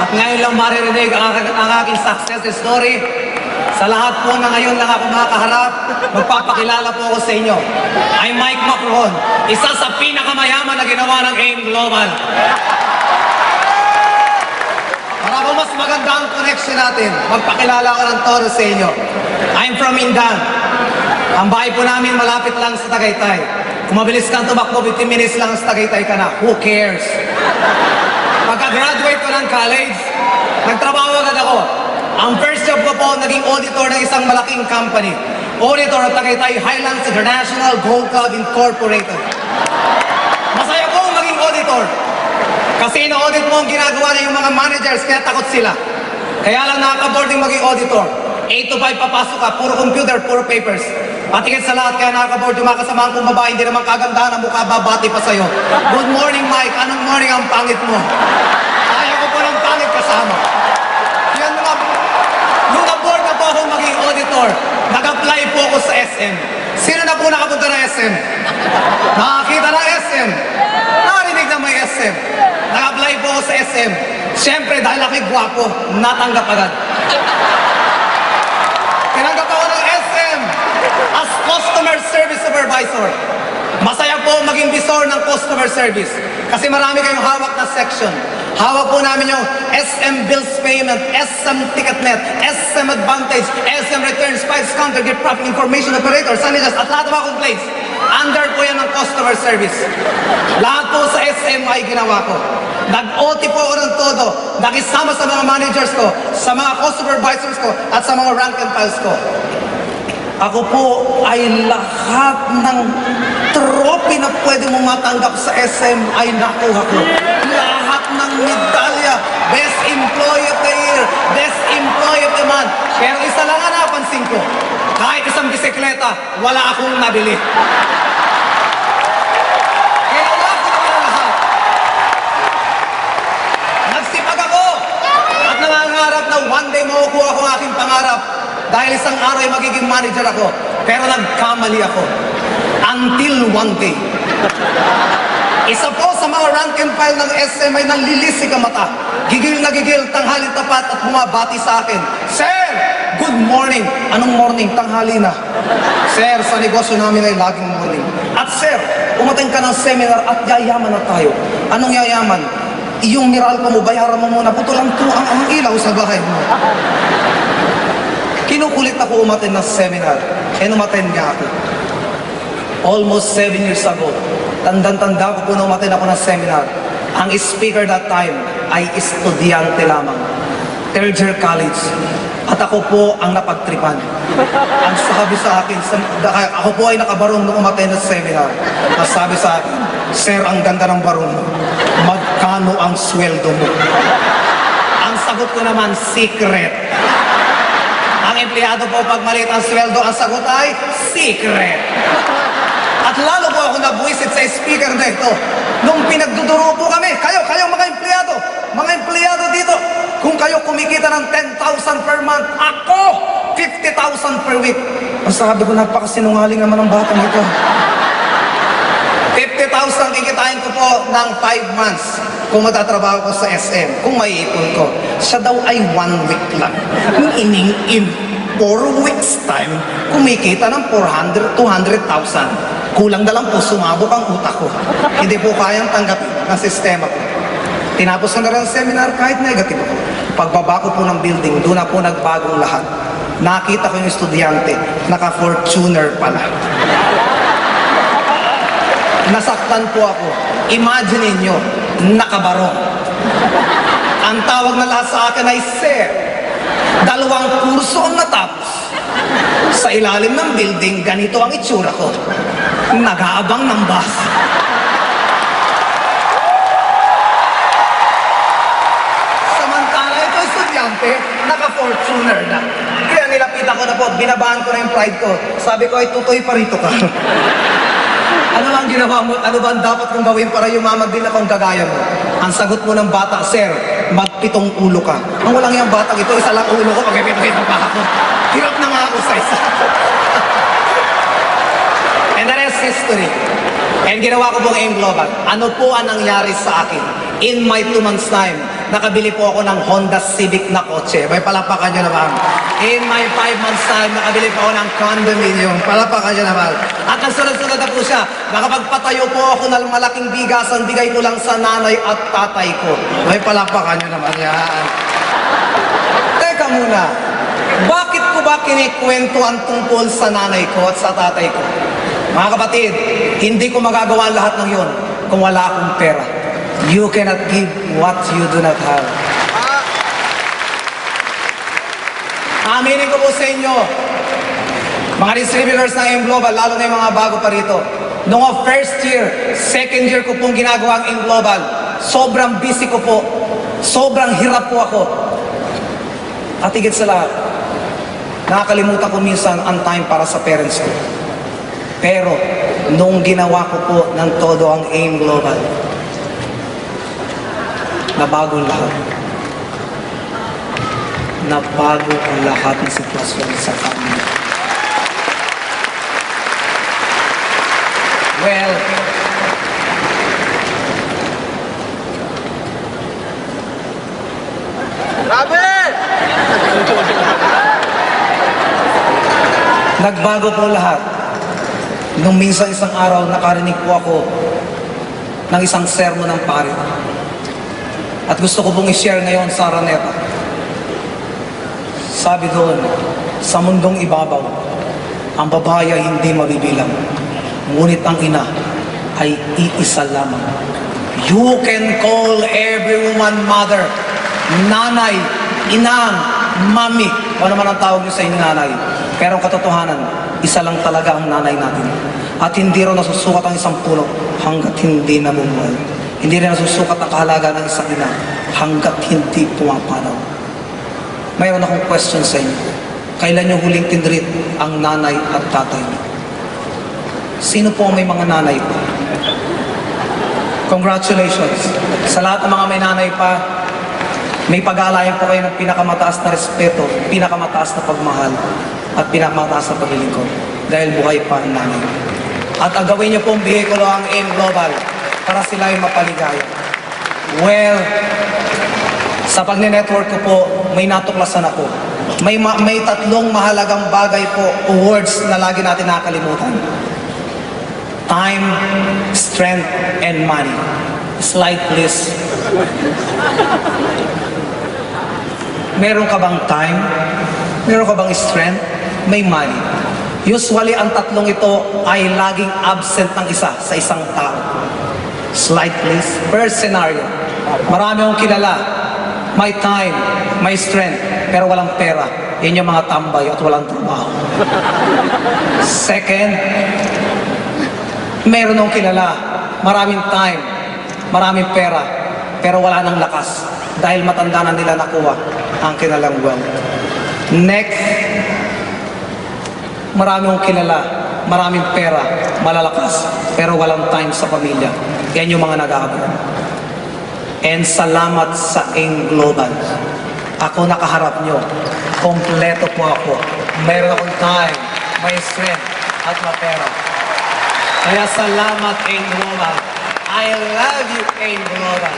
At ngayon lang maririnig ang aking success story. Sa lahat po na ngayon lang ako makakaharap, magpapakilala po ako sa inyo. I'm Mike Macron, isa sa pinakamayaman na ginawa ng AIM Global. Para po mas maganda ang connection natin, magpakilala ko ng todo sa inyo. I'm from Indan. Ang bahay po namin malapit lang sa Tagaytay. Kung mabilis kang tumakbo, 15 minutes lang sa Tagaytay ka na. Who cares? Pagka-graduate ko ng college, nagtrabaho agad ako. Ang first job ko po, naging auditor ng isang malaking company. Auditor ng Tagaytay Highlands International Gold Club Incorporated. Masaya po maging auditor. Kasi ina-audit mo ang ginagawa na yung mga managers, kaya takot sila. Kaya lang nakaka-boarding maging auditor. 8 to 5 papasok ka, puro computer, puro papers. Patingin sa lahat, kaya nakaka-board yung mga kasamahan kong babae, hindi naman kagandahan ang mukha, babati pa sa'yo. Good morning, Mike. Anong morning ang pangit mo? Ayaw ko po ng pangit kasama. Yan mga, nung na-board na po ako maging auditor, nag-apply po ako sa SM. Sino na po nakapunta na SM? Nakakita na SM. Narinig na may SM. Nag-apply po ako sa SM. Siyempre, dahil ako'y gwapo, natanggap agad. Tinanggap ako ng SM as Customer Service Supervisor. Masaya po maging visor ng customer service kasi marami kayong hawak na section. Hawak po namin yung SM Bills Payment, SM TicketNet, SM Advantage, SM Returns, Files Counter, Gift Profit Information Operator, Sanitas, at lahat ng mga complaints. Under po yan ng customer service. Lahat po sa SM ay ginawa ko. Nag-OT po ako ng todo. Nakisama sa mga managers ko, sa mga co-supervisors ko, at sa mga rank and files ko. Ako po ay lahat ng trophy na pwede mong matanggap sa SM ay nakuha ko. Lahat ng medalya, Best Employee of the Year, Best Employee of the Month. Pero isa lang ang napansin ko, kahit isang bisikleta, wala akong nabili. Ginawa ko naman ang lahat. Nagsipag ako at nangangarap na one day makukuha ko ang aking pangarap. Dahil isang araw ay magiging manager ako. Pero nagkamali ako. Until one day. Isa po sa mga rank and file ng SM ay nanlilisik ang mata. Gigil na gigil, tanghaling tapat at bumabati sa akin. Sir! Good morning! Anong morning? Tanghali na. Sir, sa negosyo namin ay laging morning. At sir, umating ka ng seminar at yayaman na tayo. Anong yayaman? Iyong Meralco mo, bayaran mo muna. Putulang tuang ang ilaw sa bahay mo. Kinukulit ako umattend ng seminar. And umattend nga ako. Almost 7 years ago, tandang-tanda ko po na umattend ako ng seminar. Ang speaker that time ay estudyante lamang. Third year college. At ako po ang napagtripan. Ang sabi sa akin, ako po ay nakabarong nung umattend ng seminar. Ang sabi sa akin, Sir, ang ganda ng barong mo. Magkano ang sweldo mo? Ang sagot ko naman, secret. Ang empleyado po pag maliit ang sweldo, ang sagot ay secret. At lalo po ako nabuisit sa speaker na ito. Nung pinagduduro po kami, kayo mga empleyado dito, kung kayo kumikita ng 10,000 per month, ako 50,000 per week. Ang sabi ko, napakasinungaling naman ang batang ito. 50,000 kikitain ko po ng 5 months kung magtatrabaho ko sa SM, kung maiipon ko. Siya daw ay 1 week lang. In 4 weeks time, kumikita ng 400, 200,000. Kulang na lang po, sumabog ang utak ko. Hindi po kayang tanggapin ng sistema ko. Tinapos ko na rin ang seminar kahit negative ako. Pagbaba ko po ng building, doon na po nagbagong lahat. Nakita ko yung estudyante, naka-Fortuner pala. Nasaktan po ako. Imagine niyo, nakabarong. Ang tawag na lahat sa akin ay Sir. 2 kurso ang natapos. Sa ilalim ng building, ganito ang itsura ko. Nag-aabang ng bus. Samantala ito estudyante, naka-Fortuner na. Kaya nilapitan ko na po, binabahan ko na yung pride ko. Sabi ko ay tutoy pa rito ka. Ano ang ginawa mo? Ano ba ang dapat kong gawin para yumaman din akong gagaya mo? Ang sagot mo ng bata, Sir, magpitong ulo ka. Ang walang yung batang ito, isa lang ulo ko, pag-ipit-ipit pa ako. Hirap na nga ako sa isa. And the rest history. And ginawa ko pong AIM Global. Ano po ang nangyari sa akin? In my 2 months time, nakabili po ako ng Honda Civic na kotse. May palapakan nyo naman. In my 5 months time, nakabili po ako ng condominium. Palapakan nyo naman. At ang sunod-sunod na po siya, nakapagpatayo po ako ng malaking bigasan, bigay ko lang sa nanay at tatay ko. May palapakan nyo naman yan. Teka muna, bakit ko ba kinikwento ang tungkol sa nanay ko at sa tatay ko? Mga kapatid, hindi ko magagawa lahat ng yon kung wala akong pera. You cannot give what you do not have. Aminin ko po sa inyo, mga distributors ng M Global, lalo na yung mga bago pa rito. Noong first year, second year ko pong ginagawa ang M Global, sobrang busy ko po, sobrang hirap po ako. At higit sa lahat, nakakalimutan ko minsan ang time para sa parents ko. Pero, nung ginawa ko po ng todo ang AIM Global, nabago ang lahat. Nabago ang lahat ng sitwasyon sa family. Well, nagbago po lahat. Nung minsan isang araw, nakarinig po ako ng isang sermon ng pare. At gusto ko pong i-share ngayon sa Araneta. Sabi doon, sa mundong ibabaw, ang babae ay hindi mabibilang. Ngunit ang ina ay iisa lamang. You can call every woman mother, nanay, inang, mami. Ano man ang tawag niyo sa inyo nanay. Pero ang katotohanan, isa lang talaga ang nanay natin. At hindi rin nasusukat ang isang puno hanggat hindi namumuhay. Hindi rin nasusukat ang kahalaga ng isang ina hanggat hindi pumapanaw. Mayroon akong question sa inyo. Kailan niyo huling tinreat ang nanay at tatay niyo? Sino po ang may mga nanay po? Congratulations. Sa lahat ng mga may nanay pa, may pag-aalayan po kayo ng pinakamataas na respeto, pinakamataas na pagmahal, at pinakamataas na paglilingkod. Dahil buhay pa ang nanay. At ang gawin niyo pong bihikulo ang AIM Global para sila ay mapaligaya. Well, sa pagne-network ko po, may natuklasan ako. May tatlong mahalagang bagay po o words na lagi natin nakakalimutan. Time, strength, and money. Slide please. Meron ka bang time? Meron ka bang strength? May money. Usually, ang tatlong ito ay laging absent ng isa sa isang tao. Slide please. First scenario. Marami akong kilala. May time, may strength, pero walang pera. Yan yung mga tambay at walang trabaho. Second, meron akong kilala. Maraming time, maraming pera, pero wala nang lakas. Dahil matanda na nila nakuha ang kanilang wealth. Next, marami akong kilala, maraming pera, malalakas, pero walang time sa pamilya. Yan yung mga nag-aabot. And salamat sa AIM Global. Ako nakaharap nyo. Kompleto po ako. Mayroon akong time, may strength, at may pera. Kaya salamat AIM Global. I love you AIM Global.